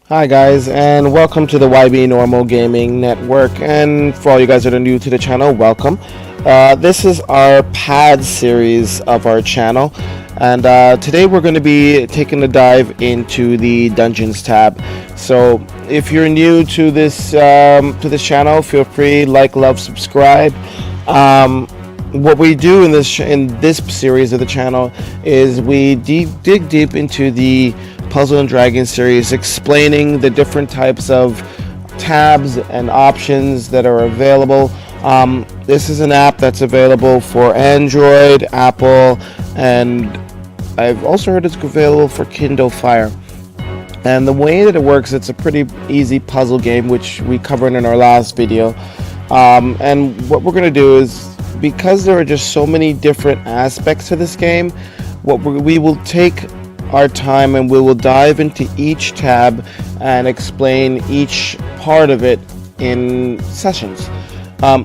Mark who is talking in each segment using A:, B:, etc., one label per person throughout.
A: Hi guys, and welcome to the YB Normal Gaming Network. And for all you guys that are new to the channel, welcome. This is our P.A.D series of our channel, and today we're going to be taking a dive into the Dungeons tab. So if you're new to this channel, feel free like, love, subscribe. What we do in this series of the channel is we dig deep into the Puzzle and Dragon series, explaining the different types of tabs and options that are available. This is an app that's available for Android, Apple, and I've also heard it's available for Kindle Fire. And the way that it works, it's a pretty easy puzzle game, which we covered in our last video. And what we're going to do is, because there are just so many different aspects to this game, we will take our time and we will dive into each tab and explain each part of it in sessions.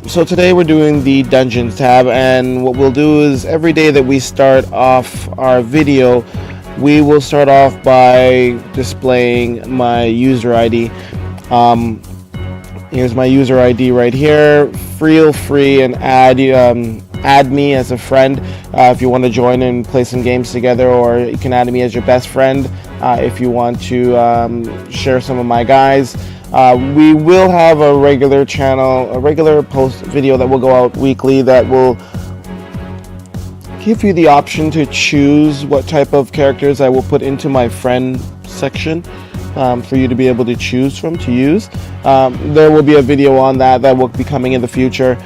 A: So today we're doing the Dungeons tab, and what we'll do is every day that we start off our video, we will start off by displaying my user ID. Here's my user ID right here. Feel free and add me as a friend if you want to join and play some games together, or you can add me as your best friend if you want to share some of my guys. We will have a regular post video that will go out weekly that will give you the option to choose what type of characters I will put into my friend section for you to be able to choose from to use. There will be a video on that will be coming in the future.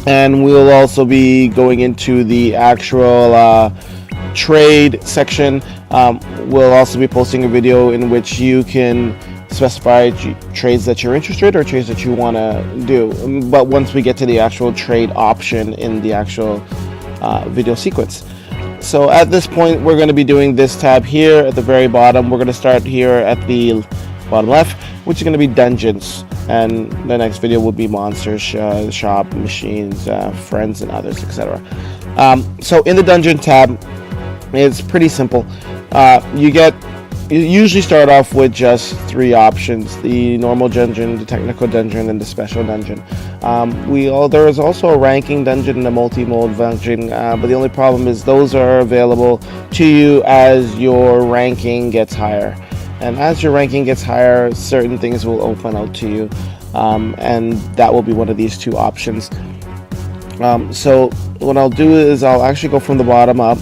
A: And we'll also be going into the actual trade section. We'll also be posting a video in which you can specify trades that you're interested or trades that you want to do. But once we get to the actual trade option in the actual video sequence. So at this point, we're going to be doing this tab here at the very bottom. We're going to start here at the bottom left, which is going to be Dungeons, and the next video will be monsters, shop, machines, friends, and others, etc. So in the Dungeon tab, it's pretty simple. You usually start off with just three options: the normal dungeon, the technical dungeon, and the special dungeon. There is also a ranking dungeon and a multi-mode dungeon, but the only problem is those are available to you as your ranking gets higher. And as your ranking gets higher, certain things will open out to you, and that will be one of these two options. So what I'll do is I'll actually go from the bottom up.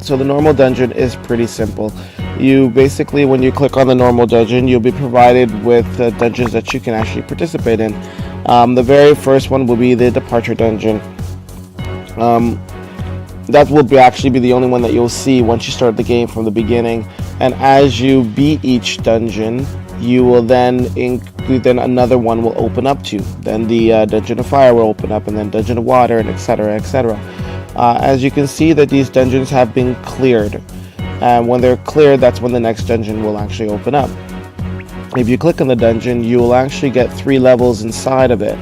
A: So the normal dungeon is pretty simple. You basically, when you click on the normal dungeon, you'll be provided with dungeons that you can actually participate in. The very first one will be the departure dungeon. That will actually be the only one that you'll see once you start the game from the beginning. And as you beat each dungeon, you will then another one will open up to you. Then the Dungeon of Fire will open up, and then Dungeon of Water, and etc., etc. As you can see that these dungeons have been cleared. And when they're cleared, that's when the next dungeon will actually open up. If you click on the dungeon, you will actually get 3 levels inside of it.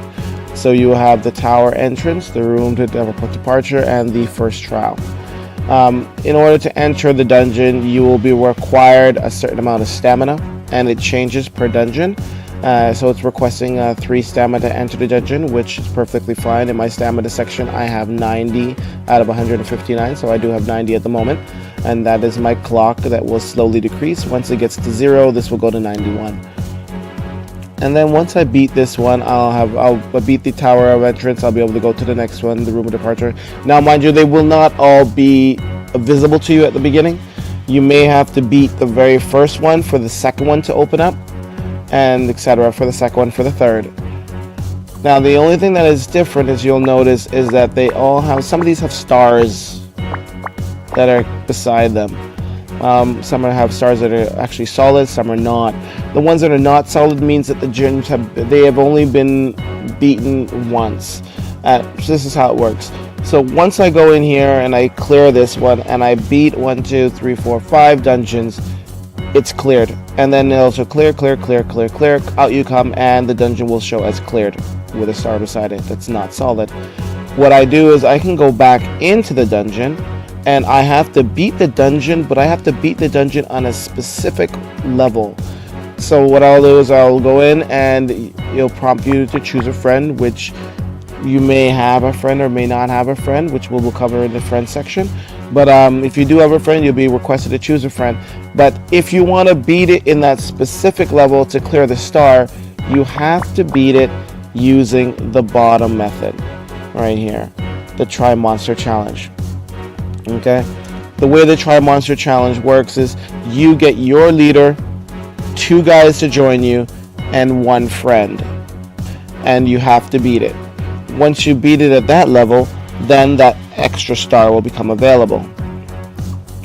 A: So you will have the tower entrance, the room to departure, and the first trial. In order to enter the dungeon, you will be required a certain amount of stamina, and it changes per dungeon. So it's requesting 3 stamina to enter the dungeon, which is perfectly fine. In my stamina section, I have 90 out of 159, so I do have 90 at the moment. And that is my clock that will slowly decrease. Once it gets to 0, this will go to 91. And then once I beat this one, I'll beat the tower of entrance. I'll be able to go to the next one, the room of departure. Now, mind you, they will not all be visible to you at the beginning. You may have to beat the very first one for the second one to open up, and etc. for the second one for the third. Now, the only thing that is different, as you'll notice, is that they all have, some of these have stars that are beside them. Some have stars that are actually solid, some are not. The ones that are not solid means that the gyms have only been beaten once. So this is how it works. So once I go in here and I clear this one and I beat 1, 2, 3, 4, 5 dungeons, it's cleared. And then it'll also clear, out you come, and the dungeon will show as cleared with a star beside it that's not solid. What I do is I can go back into the dungeon, and I have to beat the dungeon, but I have to beat the dungeon on a specific level. So what I'll do is I'll go in and it'll prompt you to choose a friend, which you may have a friend or may not have a friend, which we'll cover in the friend section. But if you do have a friend, you'll be requested to choose a friend. But if you want to beat it in that specific level to clear the star, you have to beat it using the bottom method right here, the Try Monster Challenge. Okay, the way the Try Monster Challenge works is you get your leader, 2 guys to join you, and 1 friend, and you have to beat it. Once you beat it at that level, then that extra star will become available.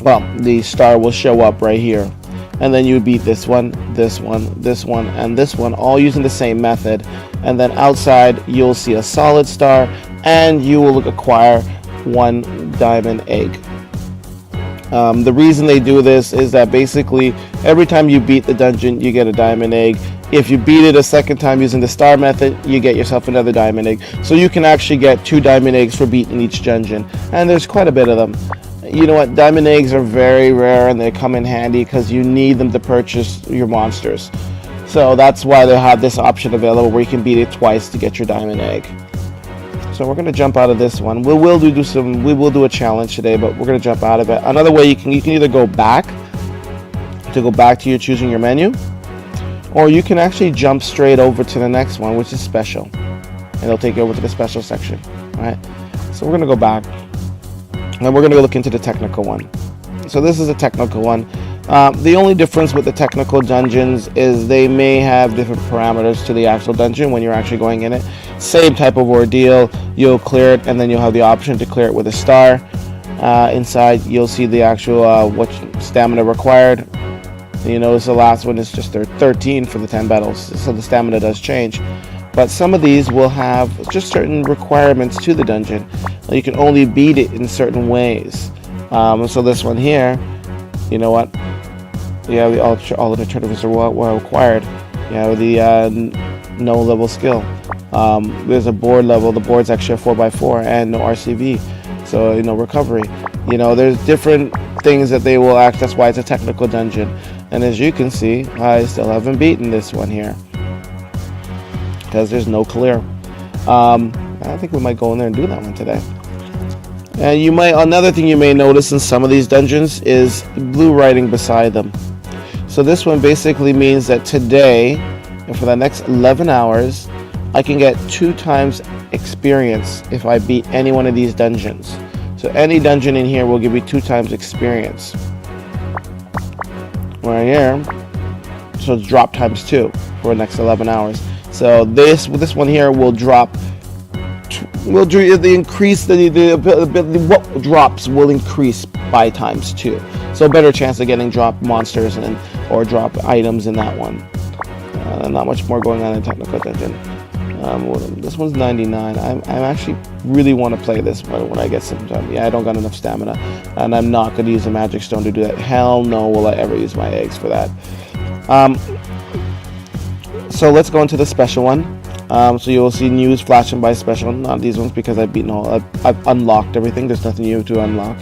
A: Well, the star will show up right here, and then you beat this one, this one, this one, and this one, all using the same method. And then outside you'll see a solid star, and you will acquire 1 diamond egg. The reason they do this is that basically every time you beat the dungeon, you get a diamond egg. If you beat it a second time using the star method, you get yourself another diamond egg. So you can actually get 2 diamond eggs for beating each dungeon, and there's quite a bit of them. You know what, diamond eggs are very rare, and they come in handy because you need them to purchase your monsters. So that's why they have this option available where you can beat it twice to get your diamond egg. So we're going to jump out of this one. We will do a challenge today, but we're going to jump out of it. Another way you can either go back to your choosing your menu, or you can actually jump straight over to the next one, which is special, and it'll take you over to the special section. All right. So we're going to go back, and we're going to look into the technical one. So this is a technical one. The only difference with the technical dungeons is they may have different parameters to the actual dungeon when you're actually going in it. Same type of ordeal, you'll clear it, and then you'll have the option to clear it with a star. Inside you'll see the actual what stamina required. You notice the last one is just 13 for the 10 battles, so the stamina does change. But some of these will have just certain requirements to the dungeon. You can only beat it in certain ways. So this one here, you know what? Yeah, all the alternatives are required. Yeah, the no level skill. There's a board level. The board's actually a 4x4 and no RCV. So recovery. There's different things that they will act. That's why it's a technical dungeon. And as you can see, I still haven't beaten this one here because there's no clear. I think we might go in there and do that one today. And another thing you may notice in some of these dungeons is blue writing beside them. So this one basically means that today, and for the next 11 hours, I can get 2 times experience if I beat any one of these dungeons. So any dungeon in here will give you 2 times experience. Right here, so it's drop times 2 for the next 11 hours. So this one here will drop. What drops will increase by times 2. So a better chance of getting drop monsters or drop items in that one. Not much more going on in technical dungeon. This one's 99. I actually really want to play this one when I get some time. Yeah, I don't got enough stamina, and I'm not going to use a magic stone to do that. Hell no will I ever use my eggs for that. So let's go into the special one. So you'll see news flashing by special. Not these ones because I've beaten all. I've unlocked everything. There's nothing new to unlock.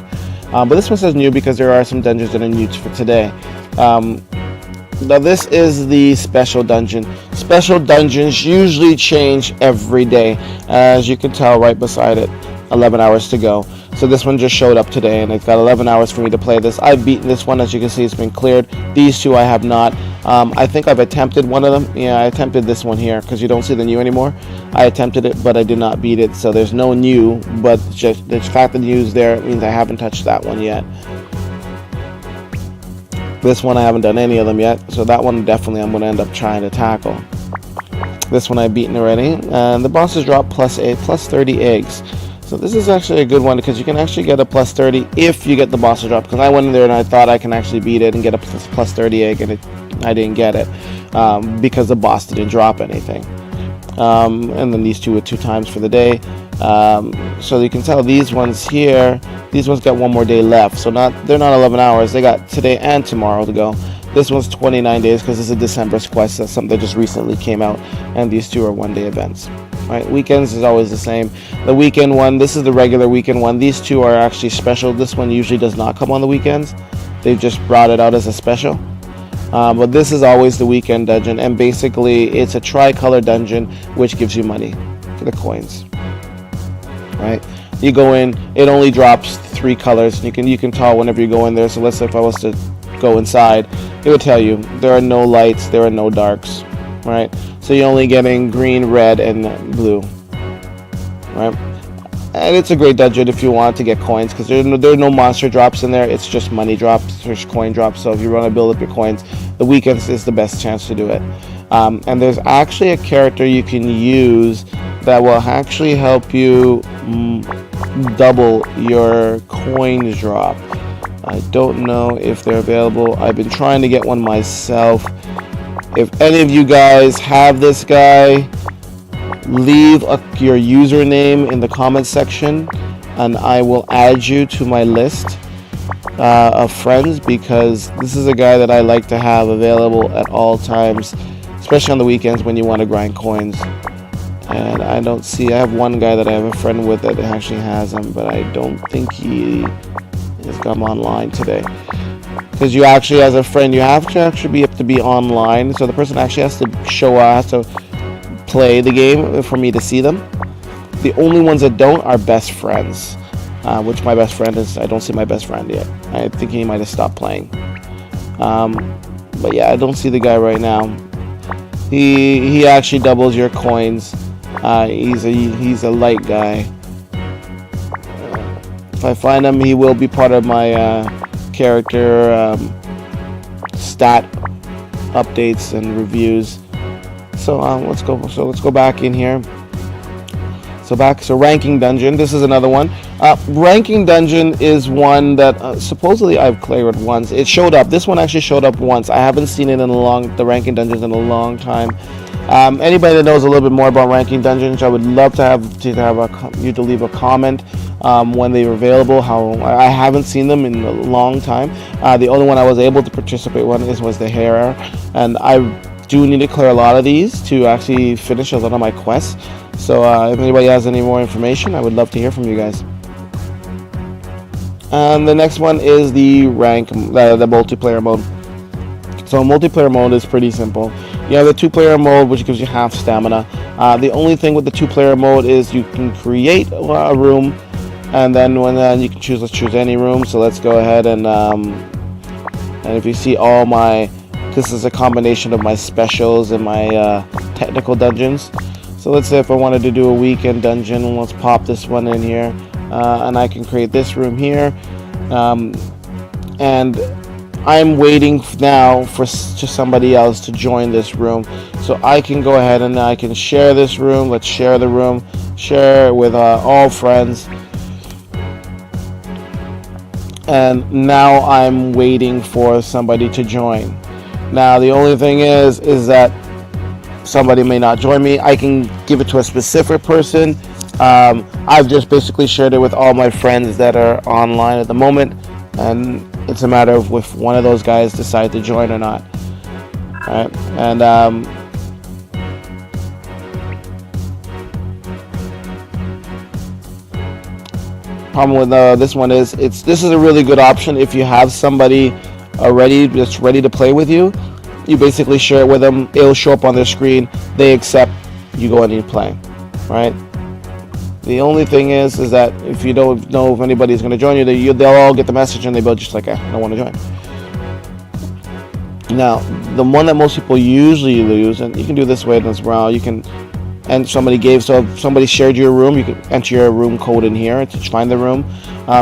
A: But this one says new because there are some dungeons that are new for today. Now this is the special dungeon. Special dungeons usually change every day, as you can tell right beside it. 11 hours to go. So this one just showed up today, and it's got 11 hours for me to play this. I've beaten this one, as you can see, it's been cleared. These 2 I have not. I think I've attempted one of them. Yeah, I attempted this one here because you don't see the new anymore. I attempted it, but I did not beat it. So there's no new, but just the fact that the new is there means I haven't touched that one yet. This one I haven't done any of them yet, so that one definitely I'm going to end up trying to tackle. This one I've beaten already, and the bosses drop plus 30 eggs. So this is actually a good one because you can actually get a plus 30 if you get the boss drop. Because I went in there and I thought I can actually beat it and get a plus 30 egg, and I didn't get it because the boss didn't drop anything. And then these 2 were 2 times for the day. So you can tell these ones here, these ones got 1 more day left. So they're not 11 hours. They got today and tomorrow to go. This one's 29 days because this is a December's quest. That's something that just recently came out. And these 2 are 1-day events. Right, weekends is always the same. The weekend one, this is the regular weekend one. These two are actually special. This one usually does not come on the weekends. They've just brought it out as a special. But this is always the weekend dungeon, and basically it's a tricolor dungeon which gives you money for the coins. Right, you go in, it only drops 3 colors. You can tell whenever you go in there. So let's say if I was to go inside, it would tell you there are no lights, there are no darks. Right, so you're only getting green, red, and blue. Right, and it's a great dungeon if you want to get coins, because there are no monster drops in there. It's just money drops, there's coin drops. So if you want to build up your coins, the weekends is the best chance to do it. And there's actually a character you can use that will actually help you double your coins drop. I don't know if they're available. I've been trying to get one myself. If any of you guys have this guy, leave your username in the comments section, and I will add you to my list of friends, because this is a guy that I like to have available at all times, especially on the weekends when you want to grind coins. And I have one guy that I have a friend with that actually has him, but I don't think he has come online today. Because you actually, as a friend, you have to actually be online. So the person actually has to play the game for me to see them. The only ones that don't are best friends, which my best friend is. I don't see my best friend yet. I think he might have stopped playing. But yeah, I don't see the guy right now. He actually doubles your coins. He's a light guy. If I find him, he will be part of my character stat updates and reviews. So let's go back in here. So ranking dungeon, this is another one. Ranking dungeon is one that supposedly I've cleared once. It showed up. This one actually showed up once. I haven't seen it in the ranking dungeons in a long time. Anybody that knows a little bit more about ranking dungeons, I would love to have you to leave a comment when they were available. I haven't seen them in a long time. The only one I was able to participate in was the hair, and I do need to clear a lot of these to actually finish a lot of my quests. So if anybody has any more information, I would love to hear from you guys. And the next one is the multiplayer mode. So multiplayer mode is pretty simple. You have the 2-player mode, which gives you half stamina. The only thing with the 2-player mode is you can create a room, and then you can choose. Let's choose any room. So let's go ahead and if you see this is a combination of my specials and my technical dungeons. So let's say if I wanted to do a weekend dungeon, let's pop this one in here, and I can create this room here, and I'm waiting now for just somebody else to join this room. So I can go ahead and I can share this room. Let's share the room, share it with all friends. And now I'm waiting for somebody to join. Now the only thing is that somebody may not join me. I can give it to a specific person. I've just basically shared it with all my friends that are online at the moment, and it's a matter of if one of those guys decide to join or not. All right, and problem with this one is this is a really good option if you have somebody already that's ready to play with you. You basically share it with them. It'll show up on their screen. They accept. You go ahead and play. Right. The only thing is that if you don't know if anybody's going to join you, they'll all get the message and they'll just like, I don't want to join. Now, the one that most people usually lose, and you can do this way as well. You can, and so if somebody shared your room, you can enter your room code in here to find the room.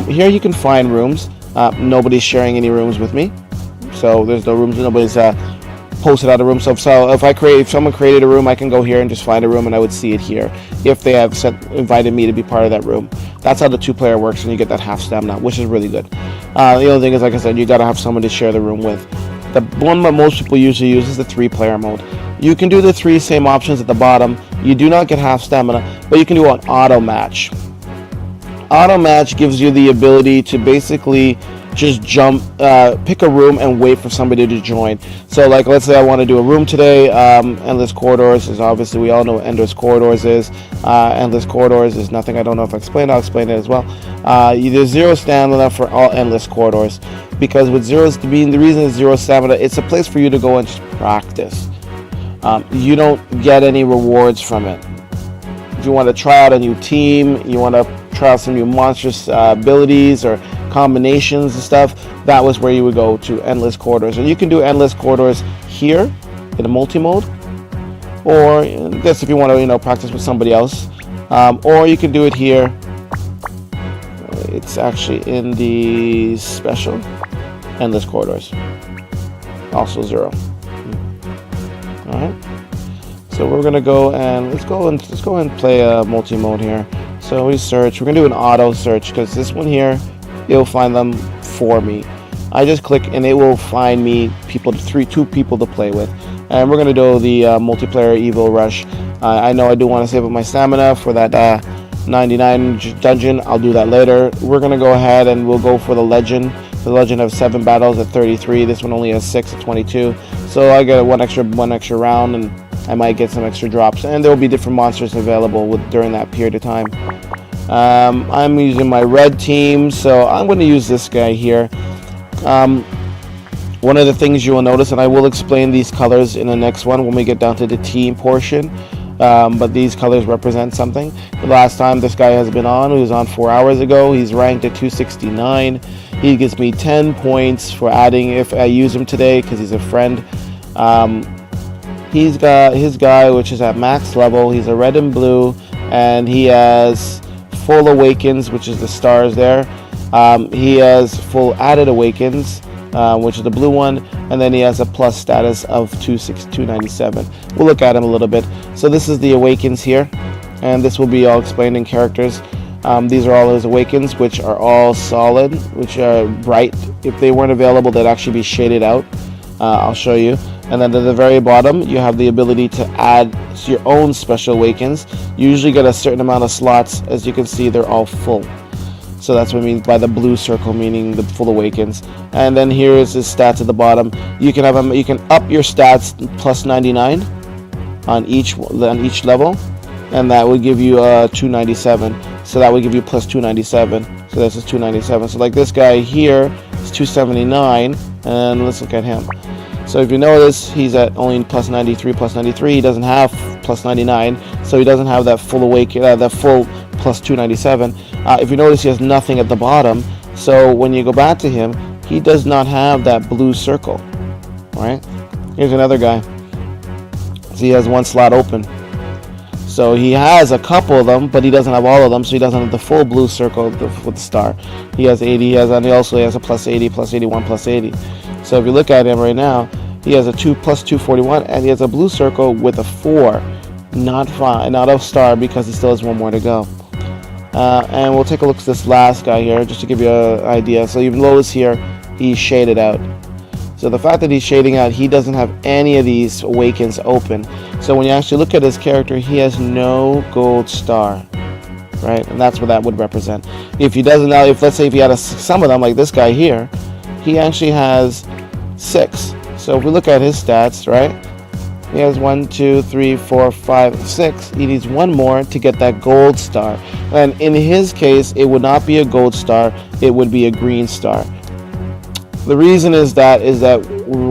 A: Here you can find rooms. Nobody's sharing any rooms with me, so there's no rooms. Nobody's posted out a room. So if someone created a room, I can go here and just find a room, and I would see it here if they have invited me to be part of that room. That's how the 2-player works, and you get that half stamina, which is really good. The only thing is, like I said, you gotta have someone to share the room with. The one that most people usually use is the 3-player mode. You can do the 3 same options at the bottom. You do not get half stamina, but you can do an auto match. Auto match gives you the ability to basically just jump, pick a room and wait for somebody to join. So like, let's say I want to do a room today. Endless corridors is obviously, we all know what endless corridors is. Endless corridors is nothing I don't know if I explained. I'll explain it as well. There's 0 stamina for all endless corridors, because with zeros being the reason is 0 stamina, it's a place for you to go and just practice. You don't get any rewards from it. If you want to try out a new team, you want to try out some new monstrous abilities or combinations and stuff, that was where you would go to endless corridors. And you can do endless corridors here in a multi-mode, or this if you want to practice with somebody else, or you can do it here. It's actually in the special endless corridors, also 0. All right, so we're gonna go and let's go and play a multi-mode here. So we search. We're gonna do an auto search, because this one here, it'll find them for me. I just click and it will find me two people to play with. And we're gonna do the multiplayer Evil Rush. I know I do want to save up my stamina for that 99 dungeon. I'll do that later. We're gonna go ahead and we'll go for the legend. The legend of 7 battles at 33. This one only has 6 at 22. So I get one extra round, and I might get some extra drops. And there will be different monsters available during that period of time. I'm using my red team, so I'm going to use this guy here. One of the things you will notice, and I will explain these colors in the next one when we get down to the team portion, but these colors represent something. The last time this guy has been on, he was on 4 hours ago. He's ranked at 269. He gives me 10 points for adding if I use him today, because he's a friend. He's got his guy, which is at max level. He's a red and blue, and he has full awakens, which is the stars there. He has full added awakens, which is the blue one, and then he has a plus status of 297. We'll look at him a little bit. So this is the awakens here, and this will be all explained in characters. These are all his awakens, which are all solid, which are bright. If they weren't available, they'd actually be shaded out. I'll show you. And then at the very bottom, you have the ability to add your own special awakens. You usually get a certain amount of slots. As you can see, they're all full. So that's what it means by the blue circle, meaning the full awakens. And then here is his stats at the bottom. You can up your stats plus 99 on each level, and that would give you 297. So that would give you plus 297. So this is 297. So like this guy here is 279, and let's look at him. So if you notice, he's at only plus 93, plus 93. He doesn't have plus 99, so he doesn't have that full that full plus 297. If you notice, he has nothing at the bottom. So when you go back to him, he does not have that blue circle. All right. Here's another guy. So he has 1 slot open. So he has a couple of them, but he doesn't have all of them. So he doesn't have the full blue circle with the star. He has 80. And he also has a plus 80, plus 81, plus 80. So if you look at him right now, he has a 2 plus 241, and he has a blue circle with a 4, not 5, not a star, because he still has 1 more to go. And we'll take a look at this last guy here, just to give you an idea. So you notice here, he's shaded out. So the fact that he's shading out, he doesn't have any of these awakens open. So when you actually look at his character, he has no gold star, right? And that's what that would represent. If he doesn't now, let's say if he had some of them, like this guy here, he actually has 6. So if we look at his stats, right? He has 1, 2, 3, 4, 5, 6. He needs 1 more to get that gold star. And in his case, it would not be a gold star. It would be a green star. The reason is that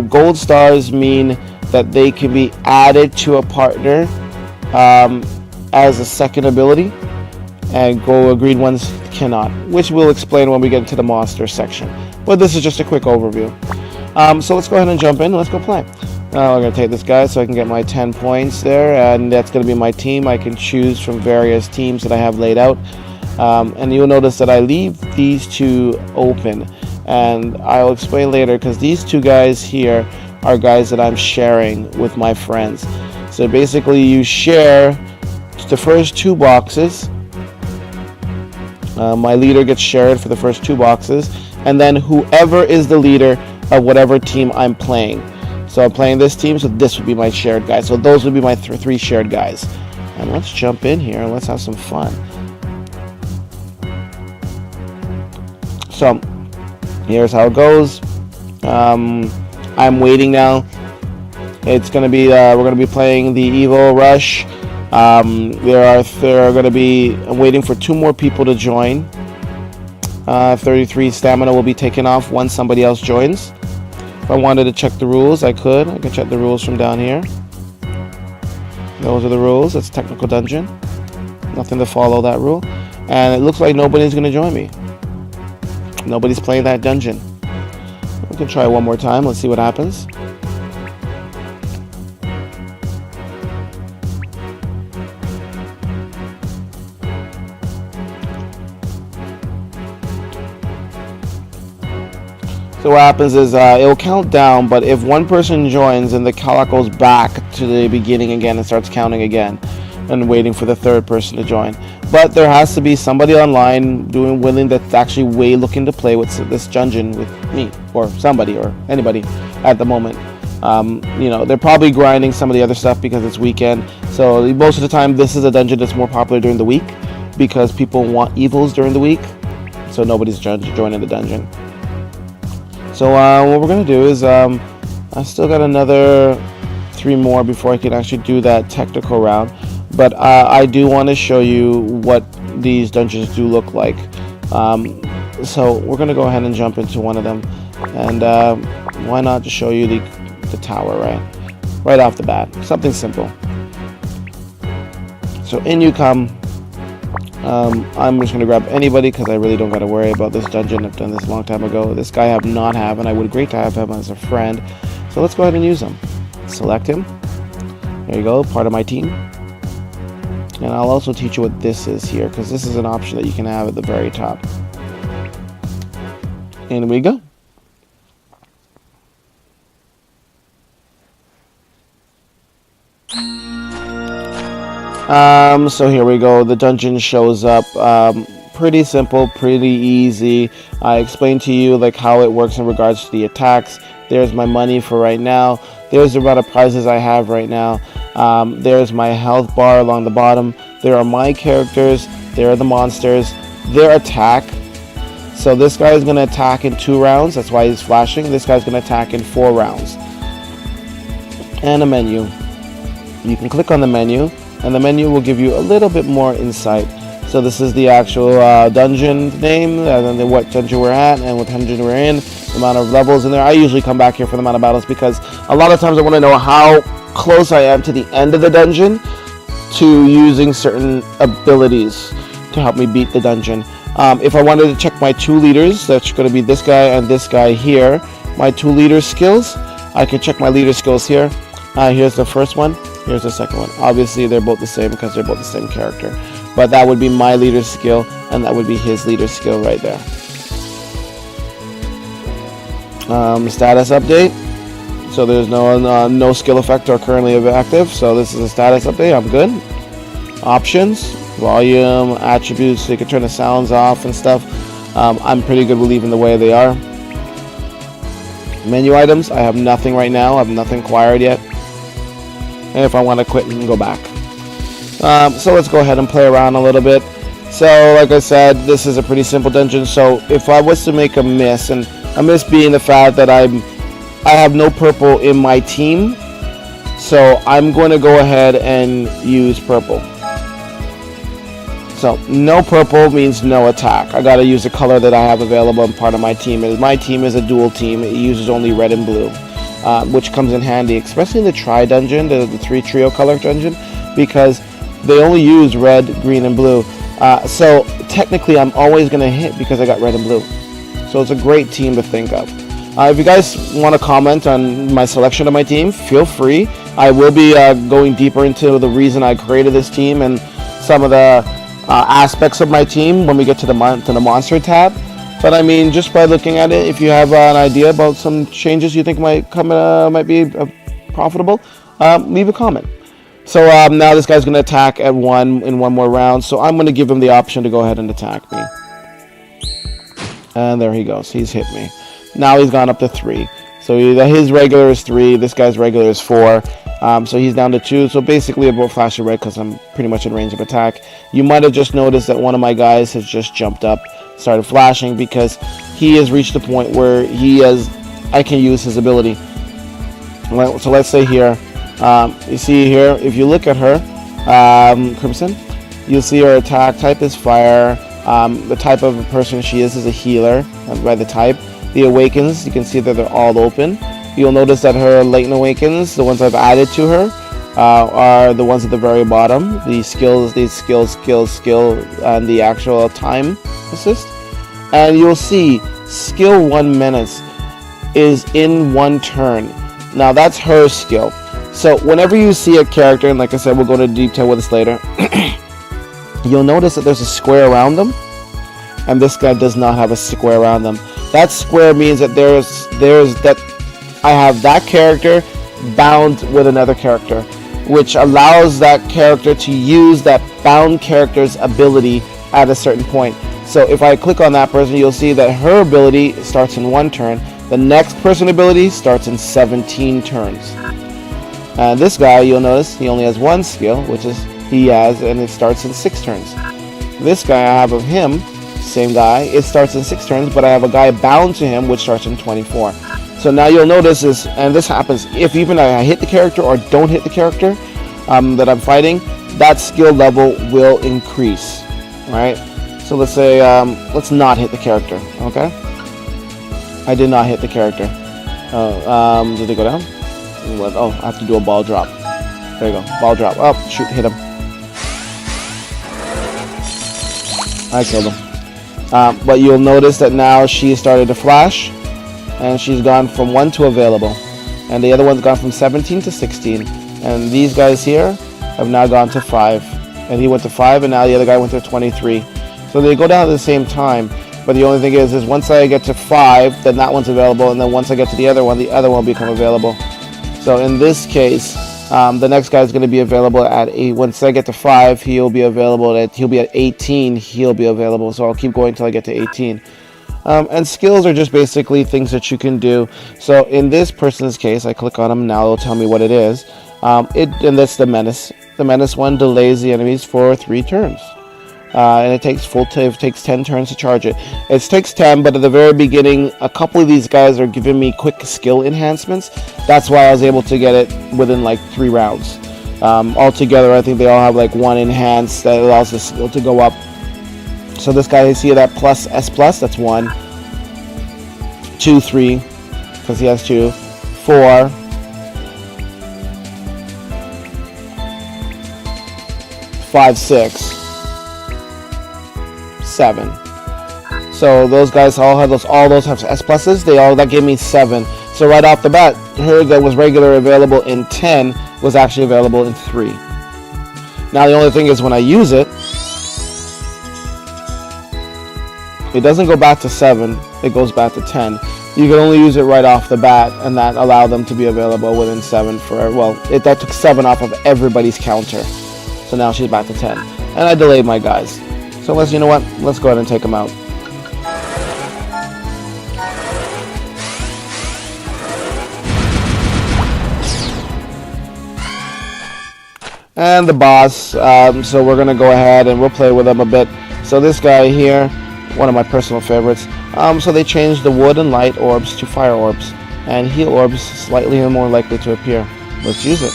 A: gold stars mean that they can be added to a partner as a second ability, and green ones cannot, which we'll explain when we get into the monster section. But this is just a quick overview. So let's go ahead and jump in. Let's go play. I'm going to take this guy so I can get my 10 points there, and that's going to be my team. I can choose from various teams that I have laid out, and you'll notice that I leave these 2 open, and I'll explain later, because these 2 guys here are guys that I'm sharing with my friends. So basically you share the first 2 boxes. My leader gets shared for the first 2 boxes, and then whoever is the leader of whatever team I'm playing. So I'm playing this team, so this would be my shared guy. So those would be my 3 shared guys. And let's jump in here and let's have some fun. So Here's how it goes. I'm waiting now. It's gonna be we're gonna be playing the Evil Rush. There are gonna be. I'm waiting for 2 more people to join. 33 stamina will be taken off once somebody else joins. If I wanted to check the rules, I could. I could check the rules from down here. Those are the rules. It's technical dungeon. Nothing to follow that rule. And it looks like nobody's gonna join me. Nobody's playing that dungeon. We can try one more time. Let's see what happens. So what happens is it will count down, but if one person joins, then the clock goes back to the beginning again and starts counting again, and waiting for the 3rd person to join. But there has to be somebody online willing that's actually looking to play with this dungeon with me, or somebody, or anybody at the moment. They're probably grinding some of the other stuff because it's weekend. So most of the time, this is a dungeon that's more popular during the week because people want evils during the week. So nobody's joining the dungeon. So what we're gonna do is I still got another 3 more before I can actually do that technical round. But I do want to show you what these dungeons do look like. So we're gonna go ahead and jump into one of them, and why not just show you the tower right off the bat, something simple. So in you come. I'm just gonna grab anybody because I really don't gotta worry about this dungeon. I've done this a long time ago. This guy I have not have, and I would great to have him as a friend. So let's go ahead and use him. Select him. There you go, part of my team. And I'll also teach you what this is here, because this is an option that you can have at the very top. In we go. So here we go. The dungeon shows up. Pretty simple, pretty easy. I explained to you like how it works in regards to the attacks. There's my money for right now. There's the amount of prizes I have right now. There's my health bar along the bottom. There are my characters. There are the monsters. Their attack. So this guy is going to attack in 2 rounds. That's why he's flashing. This guy's going to attack in 4 rounds. And a menu. You can click on the menu, and the menu will give you a little bit more insight. So this is the actual dungeon name, and then what dungeon we're at, and what dungeon we're in, the amount of levels in there. I usually come back here for the amount of battles because a lot of times I want to know how close I am to the end of the dungeon to using certain abilities to help me beat the dungeon. If I wanted to check my 2 leaders, that's going to be this guy and this guy here, my 2 leader skills, I can check my leader skills here. Here's the first one. Here's the second one. Obviously, they're both the same because they're both the same character. But that would be my leader skill, and that would be his leader skill right there. Status update. So there's no skill effect are currently active. So this is a status update. I'm good. Options, volume, attributes. So you can turn the sounds off and stuff. I'm pretty good with leaving the way they are. Menu items. I have nothing right now. I have nothing acquired yet. And if I want to quit, we can go back. So let's go ahead and play around a little bit. So like I said, this is a pretty simple dungeon. So if I was to make a miss, and a miss being the fact that I have no purple in my team, so I'm going to go ahead and use purple. So no purple means no attack. I got to use the color that I have available in part of my team. My team is a dual team. It uses only red and blue. Which comes in handy, especially in the tri dungeon, the 3 trio color dungeon, because they only use red, green, and blue. So technically, I'm always going to hit because I got red and blue. So it's a great team to think of. If you guys want to comment on my selection of my team, feel free. I will be going deeper into the reason I created this team and some of the aspects of my team when we get to the monster tab. But I mean, just by looking at it, if you have an idea about some changes you think might be profitable, leave a comment. So now this guy's going to attack at 1 in 1 more round. So I'm going to give him the option to go ahead and attack me. And there he goes. He's hit me. Now he's gone up to 3. So his regular is 3. This guy's regular is 4. So he's down to 2. So basically a both flash of red because I'm pretty much in range of attack. You might have just noticed that one of my guys has just jumped up, started flashing because he has reached the point where I can use his ability. So let's say here, you see here, if you look at her, Crimson, you'll see her attack type is fire. The type of person she is a healer by the type. The awakens, you can see that they're all open. You'll notice that her latent awakens, the ones I've added to her, are the ones at the very bottom. The skills, skill, and the actual time assist. And you'll see skill 1 minute is in 1 turn. Now that's her skill. So whenever you see a character, and like I said, we'll go into detail with this later, you'll notice that there's a square around them, and this guy does not have a square around them. That square means that there's that I have that character bound with another character, which allows that character to use that bound character's ability at a certain point. So if I click on that person, you'll see that her ability starts in 1 turn. The next person ability starts in 17 turns. And this guy, you'll notice he only has 1 skill, which is and it starts in 6 turns. This guy I have of him, same guy, it starts in 6 turns, but I have a guy bound to him which starts in 24. So now you'll notice this, and this happens if even I hit the character or don't hit the character that I'm fighting, that skill level will increase. Alright, so let's say let's not hit the character. Okay, I did not hit the character. Did it go down? Oh, I have to do a ball drop. There you go, ball drop. Oh shoot, hit him. I killed him. But you'll notice that now she started to flash, and she's gone from 1 to available, and the other one's gone from 17 to 16, and these guys here have now gone to 5, and he went to 5, and now the other guy went to 23. So they go down at the same time, but the only thing is once I get to 5, then that one's available, and then once I get to the other one will become available. So in this case, the next guy is going to be available at 8. Once I get to 5, he'll be at 18. He'll be available. So I'll keep going until I get to 18. And skills are just basically things that you can do. So in this person's case, I click on him now. It'll tell me what it is. And that's the menace. The menace one delays the enemies for 3 turns. And it takes 10 turns to charge it. It takes 10, but at the very beginning, a couple of these guys are giving me quick skill enhancements. That's why I was able to get it within like 3 rounds. Altogether, I think they all have like 1 enhance that allows the skill to go up. So this guy, you see that plus S plus, that's 1, 2, 3, because he has 2, 4, 5, 6. 7. So those guys all have those have S pluses. That gave me 7. So right off the bat, her that was regular available in 10 was actually available in 3. Now the only thing is when I use it, it doesn't go back to 7. It goes back to 10. You can only use it right off the bat, and that allowed them to be available within 7 that took 7 off of everybody's counter. So now she's back to 10. And I delayed my guys. So you know what? Let's go ahead and take them out. And the boss. So we're gonna go ahead and we'll play with them a bit. So this guy here, one of my personal favorites. So they changed the wood and light orbs to fire orbs, and heal orbs slightly more likely to appear. Let's use it.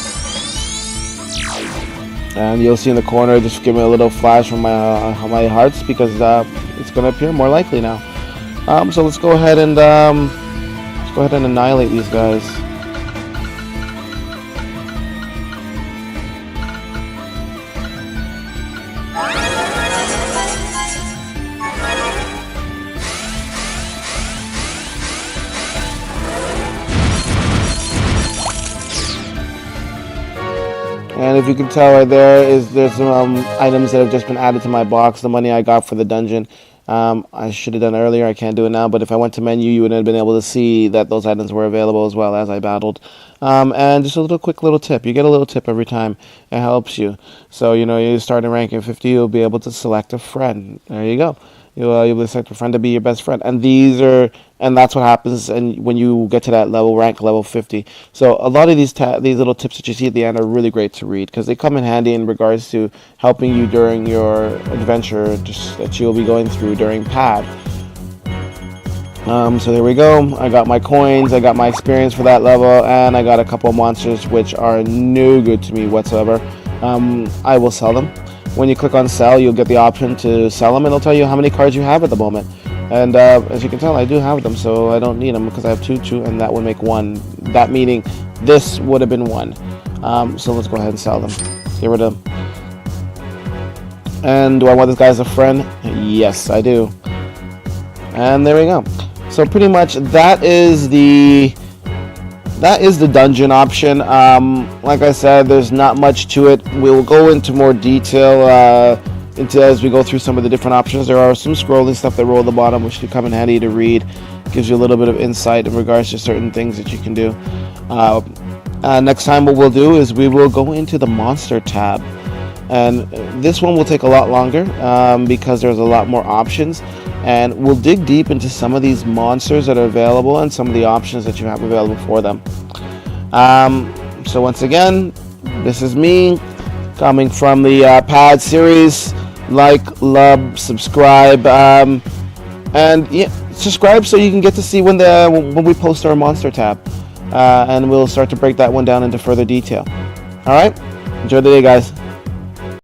A: And you'll see in the corner, just give me a little flash from my hearts because it's going to appear more likely now. So let's go ahead and annihilate these guys. And if you can tell right there's some items that have just been added to my box. The money I got for the dungeon. I should have done earlier. I can't do it now. But if I went to menu, you would have been able to see that those items were available as well as I battled. And just a quick little tip. You get a little tip every time. It helps you. So, you start in ranking 50, you'll be able to select a friend. There you go. You'll select a friend to be your best friend. And that's what happens and when you get to that rank level 50. So a lot of these little tips that you see at the end are really great to read because they come in handy in regards to helping you during your adventure that you'll be going through during P.A.D. So there we go. I got my coins, I got my experience for that level, and I got a couple of monsters which are no good to me whatsoever. I will sell them. When you click on sell, you'll get the option to sell them, and it'll tell you how many cards you have at the moment. And as you can tell, I do have them, so I don't need them because I have two, and that would make one. That meaning this would have been one. So let's go ahead and sell them. Get rid of them. And do I want this guy as a friend? Yes, I do. And there we go. So pretty much that is the dungeon option. Like I said, there's not much to it. We'll go into more detail as we go through some of the different options. There are some scrolling stuff that roll at the bottom, which should come in handy to read. Gives you a little bit of insight in regards to certain things that you can do. Next time what we'll do is we will go into the monster tab. And this one will take a lot longer because there's a lot more options. And we'll dig deep into some of these monsters that are available and some of the options that you have available for them. So once again, this is me coming from the P.A.D series. Like, love, subscribe, and yeah, subscribe so you can get to see when we post our monster tab, and we'll start to break that one down into further detail. All right, enjoy the day, guys.